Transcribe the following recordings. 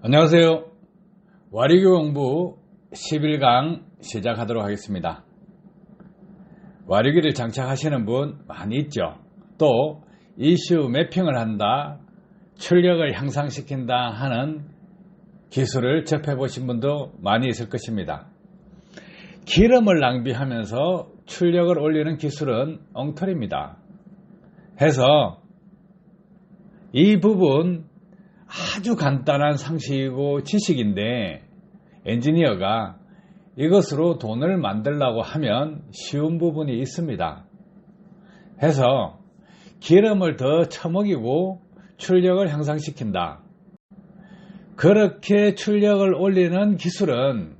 안녕하세요. 와리교 공부 11강 시작하도록 하겠습니다. 와리교를 장착하시는 분 많이 있죠. 또 이슈 매핑을 한다, 출력을 향상시킨다 하는 기술을 접해보신 분도 많이 있을 것입니다. 기름을 낭비하면서 출력을 올리는 기술은 엉터리입니다. 해서 이 부분 아주 간단한 상식이고 지식인데 엔지니어가 이것으로 돈을 만들려고 하면 쉬운 부분이 있습니다. 해서 기름을 더 처먹이고 출력을 향상시킨다. 그렇게 출력을 올리는 기술은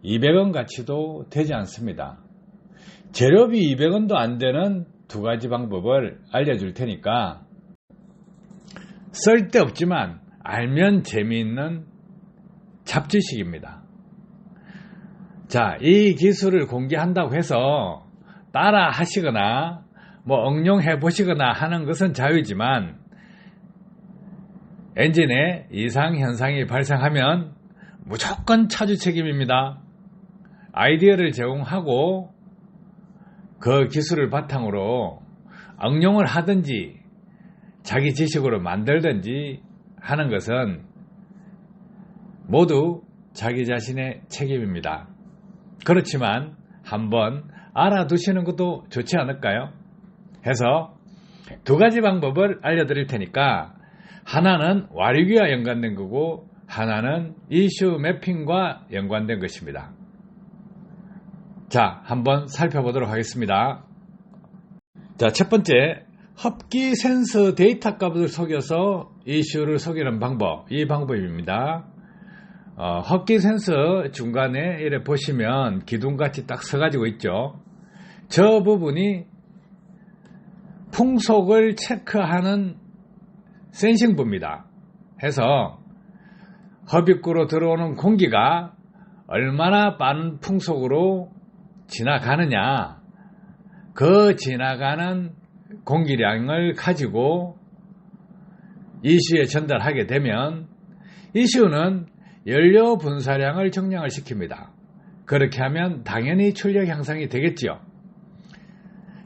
200원 가치도 되지 않습니다. 재료비 200원도 안 되는 두 가지 방법을 알려줄 테니까 쓸데없지만 알면 재미있는 잡지식입니다. 자, 이 기술을 공개한다고 해서 따라 하시거나 응용해 보시거나 하는 것은 자유지만 엔진에 이상 현상이 발생하면 무조건 차주 책임입니다. 아이디어를 제공하고 그 기술을 바탕으로 응용을 하든지 자기 지식으로 만들든지 하는 것은 모두 자기 자신의 책임입니다. 그렇지만 한번 알아두시는 것도 좋지 않을까요? 해서 두 가지 방법을 알려드릴 테니까 하나는 와리기와 연관된 거고 하나는 이슈 매핑과 연관된 것입니다. 자, 한번 살펴보도록 하겠습니다. 자, 첫 번째, 흡기 센서 데이터 값을 속여서 이슈를 속이는 방법, 이 방법입니다. 흡기 센서 중간에 이렇게 보시면 기둥같이 딱 서가지고 있죠. 저 부분이 풍속을 체크하는 센싱부입니다. 해서 흡입구로 들어오는 공기가 얼마나 빠른 풍속으로 지나가느냐, 그 지나가는 공기량을 가지고 이슈에 전달하게 되면 이슈는 연료 분사량을 정량을 시킵니다. 그렇게 하면 당연히 출력 향상이 되겠죠.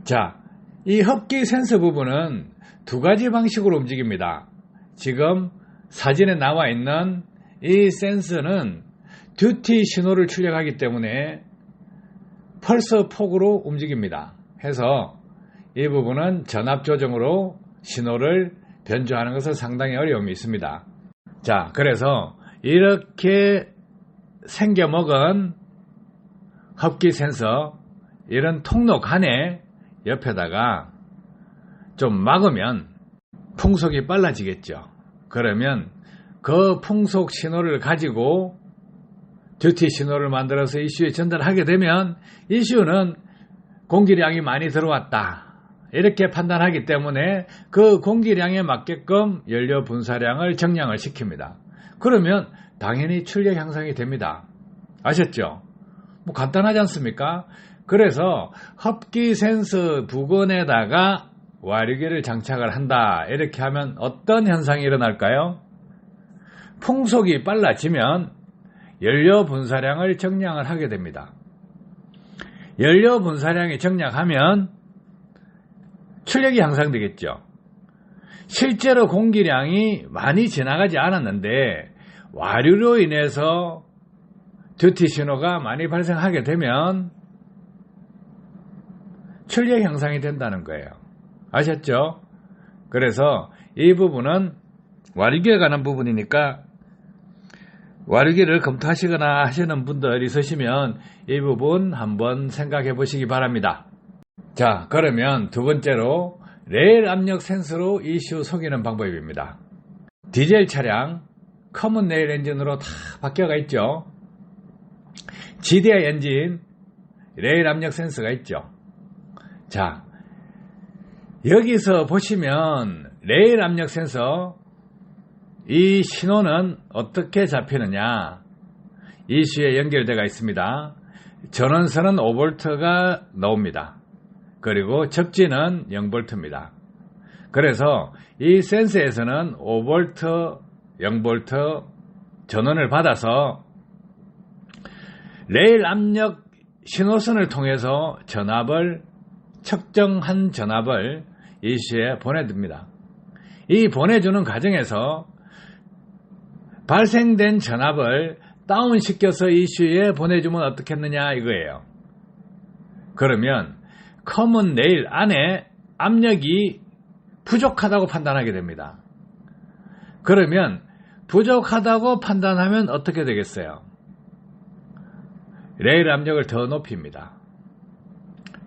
자, 이 흡기 센서 부분은 두 가지 방식으로 움직입니다. 지금 사진에 나와 있는 이 센서는 듀티 신호를 출력하기 때문에 펄스 폭으로 움직입니다. 해서 이 부분은 전압 조정으로 신호를 변조하는 것은 상당히 어려움이 있습니다. 자, 그래서 이렇게 생겨먹은 흡기 센서, 이런 통로 간에 옆에다가 좀 막으면 풍속이 빨라지겠죠. 그러면 그 풍속 신호를 가지고 듀티 신호를 만들어서 이슈에 전달하게 되면 이슈는 공기량이 많이 들어왔다, 이렇게 판단하기 때문에 그 공기량에 맞게끔 연료 분사량을 정량을 시킵니다. 그러면 당연히 출력 향상이 됩니다. 아셨죠? 간단하지 않습니까? 그래서 흡기 센서 부근에다가 와리기를 장착을 한다, 이렇게 하면 어떤 현상이 일어날까요? 풍속이 빨라지면 연료 분사량을 정량을 하게 됩니다. 연료 분사량이 정량하면 출력이 향상되겠죠. 실제로 공기량이 많이 지나가지 않았는데 와류로 인해서 듀티 신호가 많이 발생하게 되면 출력 향상이 된다는 거예요. 아셨죠? 그래서 이 부분은 와류기에 관한 부분이니까 와류기를 검토하시거나 하시는 분들 있으시면 이 부분 한번 생각해 보시기 바랍니다. 자, 그러면 두 번째로 레일 압력 센서로 이슈 속이는 방법입니다. 디젤 차량 커먼 레일 엔진으로 다 바뀌어가 있죠. GDI 엔진 레일 압력 센서가 있죠. 자, 여기서 보시면 레일 압력 센서, 이 신호는 어떻게 잡히느냐, 이슈에 연결되어 있습니다. 전원선은 5V가 나옵니다. 그리고 접지는 0V입니다. 그래서 이 센서에서는 5V, 0V, 전원을 받아서 레일 압력 신호선을 통해서 측정한 전압을 ECU에 보내줍니다. 이 보내주는 과정에서 발생된 전압을 다운시켜서 ECU에 보내주면 어떻겠느냐 이거예요. 그러면 커먼 레일 안에 압력이 부족하다고 판단하게 됩니다. 그러면 부족하다고 판단하면 어떻게 되겠어요? 레일 압력을 더 높입니다.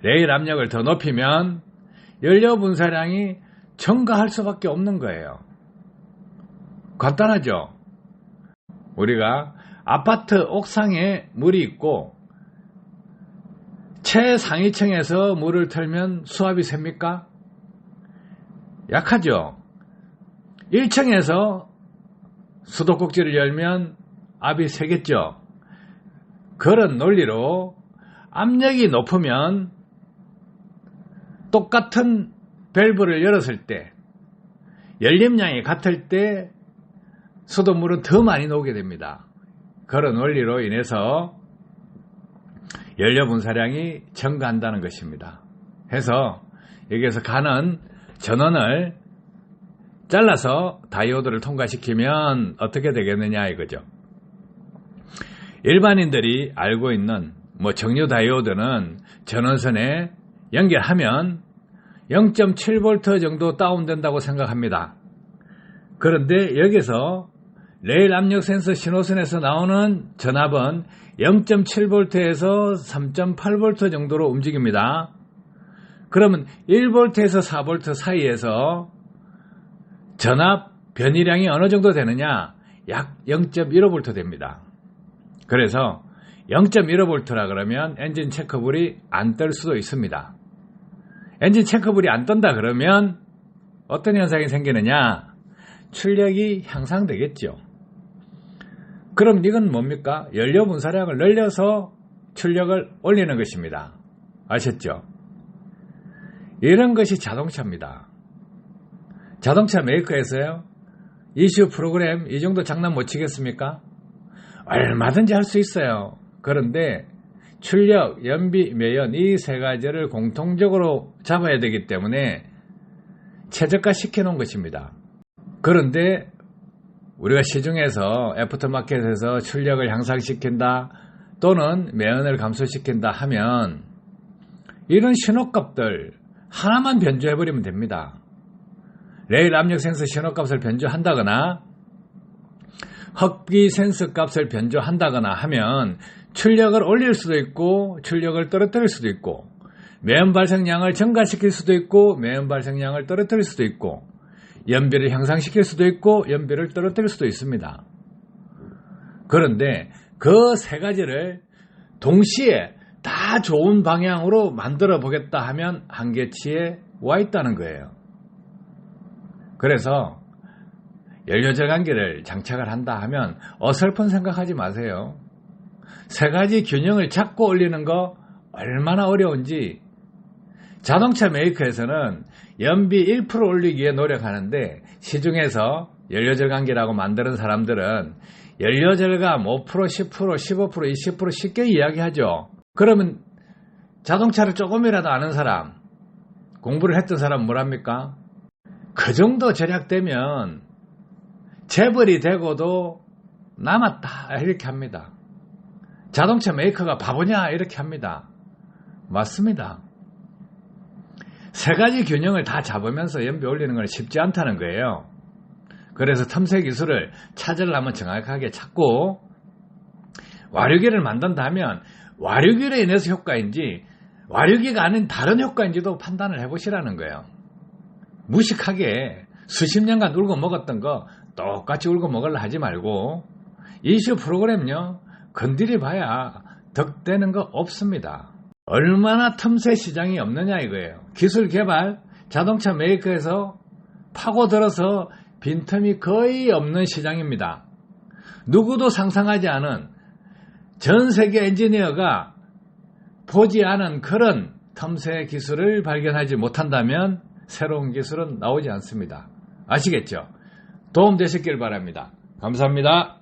레일 압력을 더 높이면 연료 분사량이 증가할 수밖에 없는 거예요. 간단하죠? 우리가 아파트 옥상에 물이 있고 최상위층에서 물을 틀면 수압이 셉니까? 약하죠? 1층에서 수도꼭지를 열면 압이 세겠죠? 그런 논리로 압력이 높으면 똑같은 밸브를 열었을 때 열림량이 같을 때 수돗물은 더 많이 나오게 됩니다. 그런 원리로 인해서 연료 분사량이 증가한다는 것입니다. 해서 여기에서 가는 전원을 잘라서 다이오드를 통과시키면 어떻게 되겠느냐 이거죠. 일반인들이 알고 있는 정류 다이오드는 전원선에 연결하면 0.7V 정도 다운된다고 생각합니다. 그런데 여기서 레일 압력 센서 신호선에서 나오는 전압은 0.7V에서 3.8V 정도로 움직입니다. 그러면 1V에서 4V 사이에서 전압 변이량이 어느 정도 되느냐? 약 0.15V 됩니다. 그래서 0.15V라 그러면 엔진 체크불이 안 뜰 수도 있습니다. 엔진 체크불이 안 뜬다 그러면 어떤 현상이 생기느냐? 출력이 향상되겠죠. 그럼 이건 뭡니까? 연료 분사량을 늘려서 출력을 올리는 것입니다. 아셨죠? 이런 것이 자동차입니다. 자동차 메이커에서요, ECU 프로그램 이 정도 장난 못 치겠습니까? 얼마든지 할 수 있어요. 그런데 출력, 연비, 매연 이 세 가지를 공통적으로 잡아야 되기 때문에 최저가 시켜놓은 것입니다. 그런데 우리가 시중에서 애프터마켓에서 출력을 향상시킨다 또는 매연을 감소시킨다 하면 이런 신호값들 하나만 변조해버리면 됩니다. 레일 압력 센서 신호값을 변조한다거나 흡기 센서 값을 변조한다거나 하면 출력을 올릴 수도 있고 출력을 떨어뜨릴 수도 있고 매연 발생량을 증가시킬 수도 있고 매연 발생량을 떨어뜨릴 수도 있고 연비를 향상시킬 수도 있고 연비를 떨어뜨릴 수도 있습니다. 그런데 그 세 가지를 동시에 다 좋은 방향으로 만들어 보겠다 하면 한계치에 와 있다는 거예요. 그래서 연료절감기를 장착을 한다 하면 어설픈 생각하지 마세요. 세 가지 균형을 잡고 올리는 거 얼마나 어려운지 자동차 메이커에서는 연비 1% 올리기 위해 노력하는데 시중에서 연료절감기라고 만드는 사람들은 연료절감 5%, 10%, 15%, 20% 쉽게 이야기하죠. 그러면 자동차를 조금이라도 아는 사람, 공부를 했던 사람은 뭐랍니까? 그 정도 절약되면 재벌이 되고도 남았다 이렇게 합니다. 자동차 메이커가 바보냐 이렇게 합니다. 맞습니다. 세 가지 균형을 다 잡으면서 연비 올리는 건 쉽지 않다는 거예요. 그래서 틈새 기술을 찾으려면 정확하게 찾고 와류기를 만든다 하면 와류기로 인해서 효과인지 와류기가 아닌 다른 효과인지도 판단을 해보시라는 거예요. 무식하게 수십 년간 울고 먹었던 거 똑같이 울고 먹으려 하지 말고 ECU 프로그램요 건드려 봐야 득되는 거 없습니다. 얼마나 틈새 시장이 없느냐 이거예요. 기술 개발, 자동차 메이커에서 파고들어서 빈틈이 거의 없는 시장입니다. 누구도 상상하지 않은 전 세계 엔지니어가 보지 않은 그런 틈새 기술을 발견하지 못한다면 새로운 기술은 나오지 않습니다. 아시겠죠? 도움 되셨길 바랍니다. 감사합니다.